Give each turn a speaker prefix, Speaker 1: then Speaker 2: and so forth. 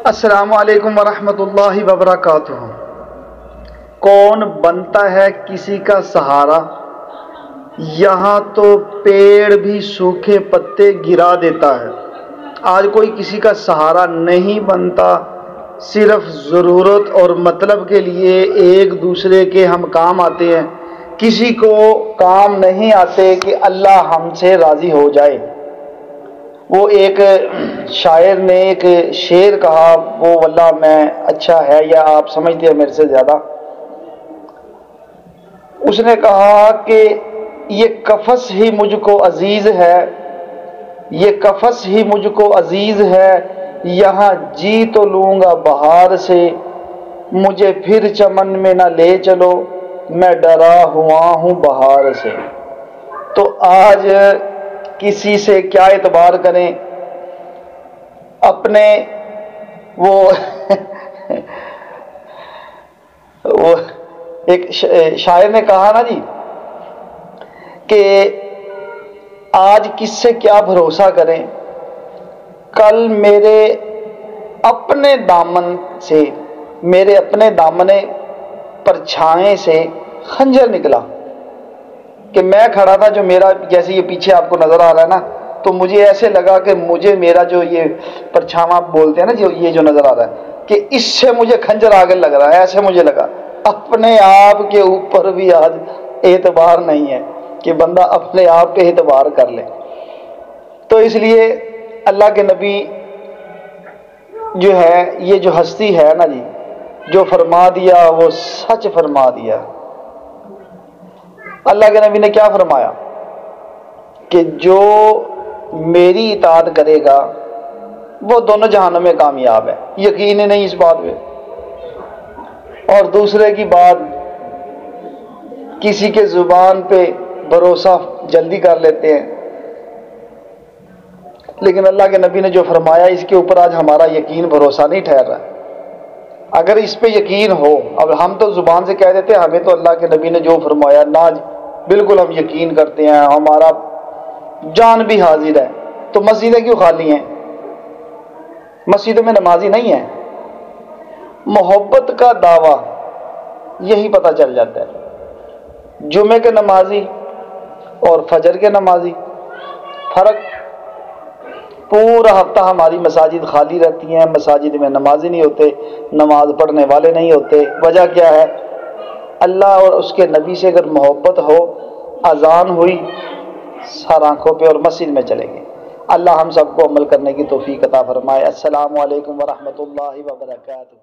Speaker 1: السلام علیکم ورحمۃ اللہ وبرکاتہ۔ کون بنتا ہے کسی کا سہارا؟ یہاں تو پیڑ بھی سوکھے پتے گرا دیتا ہے۔ آج کوئی کسی کا سہارا نہیں بنتا، صرف ضرورت اور مطلب کے لیے ایک دوسرے کے ہم کام آتے ہیں۔ کسی کو کام نہیں آتے کہ اللہ ہم سے راضی ہو جائے۔ وہ ایک شاعر نے ایک شعر کہا، وہ واللہ میں اچھا ہے یا آپ سمجھتے ہیں میرے سے زیادہ۔ اس نے کہا کہ یہ قفس ہی مجھ کو عزیز ہے، یہ قفس ہی مجھ کو عزیز ہے، یہاں جی تو لوں گا بہار سے، مجھے پھر چمن میں نہ لے چلو، میں ڈرا ہوا ہوں بہار سے۔ تو آج کسی سے کیا اعتبار کریں؟ اپنے وہ ایک شاعر نے کہا نا جی کہ آج کس سے کیا بھروسہ کریں، کل میرے اپنے دامن سے، میرے اپنے دامنے پرچھائیں سے خنجر نکلا کہ میں کھڑا تھا، جو میرا جیسے یہ پیچھے آپ کو نظر آ رہا ہے نا، تو مجھے ایسے لگا کہ مجھے میرا جو یہ پرچھاواں بولتے ہیں نا، جو یہ جو نظر آ رہا ہے کہ اس سے مجھے خنجر آگے لگ رہا ہے، ایسے مجھے لگا۔ اپنے آپ کے اوپر بھی آج اعتبار نہیں ہے کہ بندہ اپنے آپ پہ اعتبار کر لے۔ تو اس لیے اللہ کے نبی جو ہے، یہ جو ہستی ہے نا جی، جو فرما دیا وہ سچ فرما دیا۔ اللہ کے نبی نے کیا فرمایا کہ جو میری اطاعت کرے گا وہ دونوں جہانوں میں کامیاب ہے۔ یقین ہی نہیں اس بات پہ۔ اور دوسرے کی بات، کسی کے زبان پہ بھروسہ جلدی کر لیتے ہیں، لیکن اللہ کے نبی نے جو فرمایا اس کے اوپر آج ہمارا یقین بھروسہ نہیں ٹھہر رہا۔ اگر اس پہ یقین ہو، اب ہم تو زبان سے کہہ دیتے ہیں ہمیں تو اللہ کے نبی نے جو فرمایا نا، بالکل ہم یقین کرتے ہیں، ہمارا جان بھی حاضر ہے، تو مسجدیں کیوں خالی ہیں؟ مسجدوں میں نمازی نہیں ہیں۔ محبت کا دعویٰ یہی پتہ چل جاتا ہے، جمعے کے نمازی اور فجر کے نمازی فرق۔ پورا ہفتہ ہماری مساجد خالی رہتی ہیں، مساجد میں نمازی نہیں ہوتے، نماز پڑھنے والے نہیں ہوتے۔ وجہ کیا ہے؟ اللہ اور اس کے نبی سے اگر محبت ہو، اذان ہوئی سر آنکھوں پہ اور مسجد میں چلیں گے۔ اللہ ہم سب کو عمل کرنے کی توفیق عطا فرمائے۔ السلام علیکم ورحمۃ اللہ وبرکاتہ۔